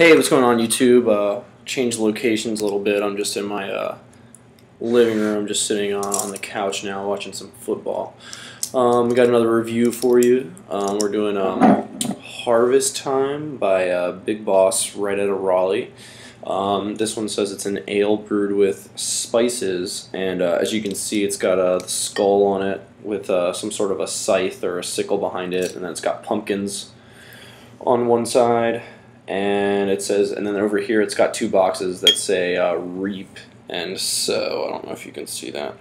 Hey, what's going on YouTube? Changed locations a little bit. I'm just in my living room, just sitting on the couch now watching some football. We got another review for you. We're doing Harvest Time by Big Boss right out of Raleigh. This one says it's an ale brewed with spices, and as you can see, it's got the skull on it with some sort of a scythe or a sickle behind it, and then it's got pumpkins on one side. And it says, and then over here it's got two boxes that say reap and sow. I don't know if you can see that.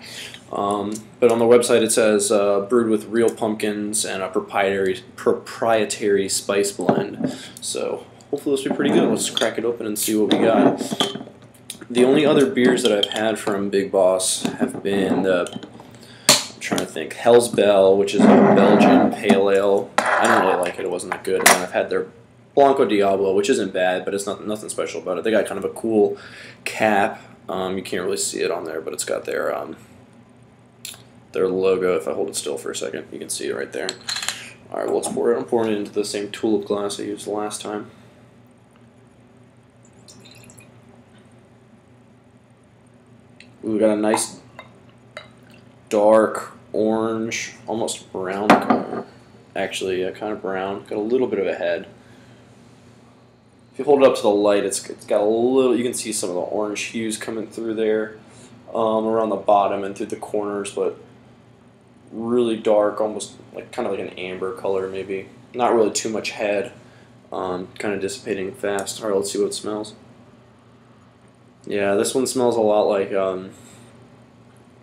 But on the website it says brewed with real pumpkins and a proprietary spice blend. So hopefully this will be pretty good. Let's crack it open and see what we got. The only other beers that I've had from Big Boss have been I'm trying to think, Hell's Bell, which is a Belgian pale ale. I don't really like it. It wasn't that good. And then I've had their Blanco Diablo, which isn't bad, but it's nothing special about it. They got kind of a cool cap. You can't really see it on there, but it's got their logo. If I hold it still for a second, you can see it right there. All right, well, let's pour it. I'm pouring it into the same tulip glass I used last time. We got a nice dark orange, almost brown color. Actually, kind of brown. Got a little bit of a head. If you hold it up to the light, it's got a little. You can see some of the orange hues coming through there, around the bottom and through the corners, but really dark, almost like kind of like an amber color, maybe. Not really too much head, kind of dissipating fast. All right, let's see what it smells. Yeah, this one smells a lot like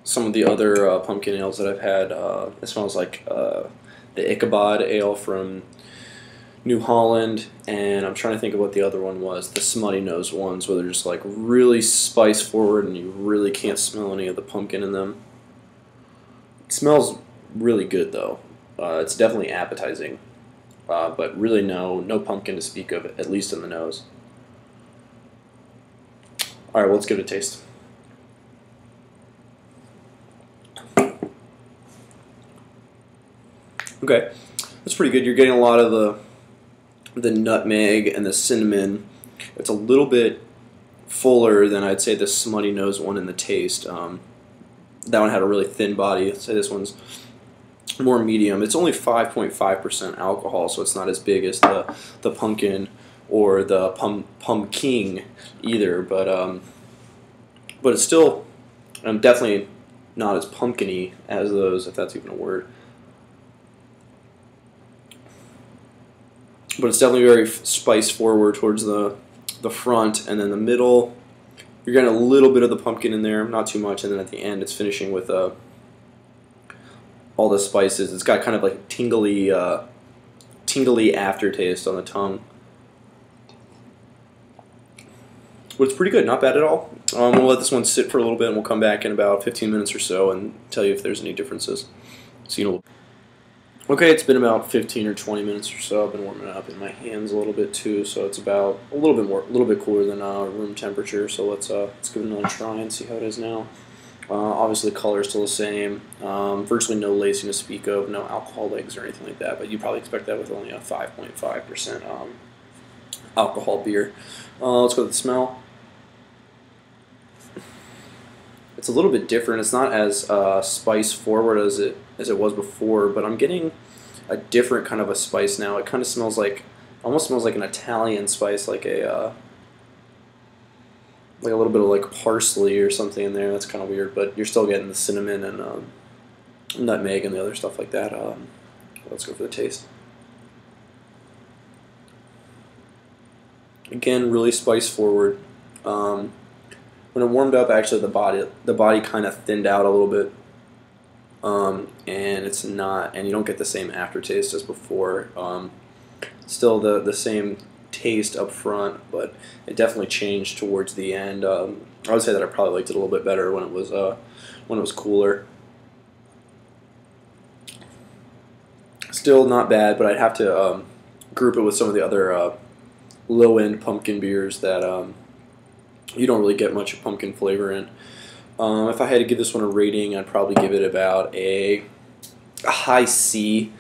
some of the other pumpkin ales that I've had. It smells like the Ichabod ale from New Holland, and I'm trying to think of what the other one was, the smutty nose ones, where they're just like really spice forward and you really can't smell any of the pumpkin in them. It smells really good though. It's definitely appetizing, but really no pumpkin to speak of, at least in the nose. Alright, well, let's give it a taste. Okay, that's pretty good. You're getting a lot of the nutmeg and the cinnamon. It's a little bit fuller than I'd say the smutty nose one in the taste. That one had a really thin body. I'd say this one's more medium. It's only 5.5% alcohol, so it's not as big as the pumpkin or the pumpkin either. But it's still definitely not as pumpkin-y as those, if that's even a word. But it's definitely very spice forward towards the front, and then the middle, you're getting a little bit of the pumpkin in there, not too much, and then at the end it's finishing with all the spices. It's got kind of like tingly aftertaste on the tongue. But it's pretty good, not bad at all. We'll let this one sit for a little bit, and we'll come back in about 15 minutes or so and tell you if there's any differences. See you in a little bit. Okay, it's been about 15 or 20 minutes or so. I've been warming it up in my hands a little bit too, so it's about a little bit cooler than room temperature. So let's give it another try and see how it is now. Obviously, the color is still the same. Virtually no lacing to speak of, no alcohol legs or anything like that. But you probably expect that with only a 5.5% alcohol beer. Let's go with the smell. It's a little bit different. It's not as spice forward as it was before, but I'm getting a different kind of a spice now. It kind of smells like, almost smells like an Italian spice, like a little bit of like parsley or something in there. That's kind of weird, but you're still getting the cinnamon and nutmeg and the other stuff like that. Let's go for the taste. Again, really spice forward. When it warmed up, actually the body kind of thinned out a little bit, and it's not, and you don't get the same aftertaste as before. Still the same taste up front, but it definitely changed towards the end. I would say that I probably liked it a little bit better when it was cooler. Still not bad, but I'd have to group it with some of the other low-end pumpkin beers that you don't really get much pumpkin flavor in. If I had to give this one a rating, I'd probably give it about a high C,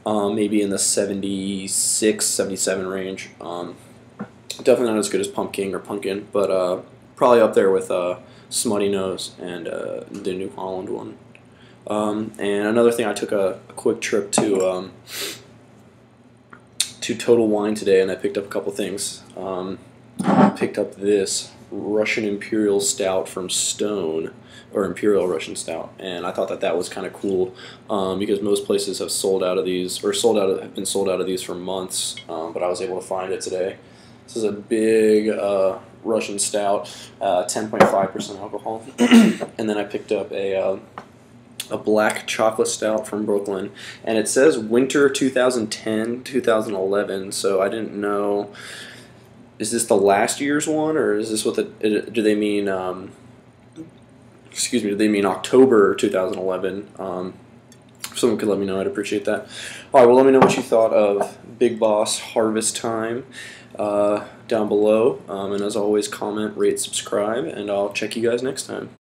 maybe in the 76, 77 range. Definitely not as good as Pumpkin or Pumpkin, but probably up there with Smutty Nose and the New Holland one. And another thing, I took a quick trip to Total Wine today, and I picked up a couple things. I picked up this Russian Imperial Stout from Stone, or Imperial Russian Stout, and I thought that that was kind of cool because most places have sold out of these, or have been sold out of these for months, but I was able to find it today. This is a big Russian Stout, 10.5% alcohol, and then I picked up a black chocolate stout from Brooklyn, and it says winter 2010-2011, so I didn't know, is this the last year's one, or is this what do they mean, excuse me, do they mean October 2011? If someone could let me know, I'd appreciate that. Alright, well, let me know what you thought of Big Boss Harvest Time down below, and as always, comment, rate, subscribe, and I'll check you guys next time.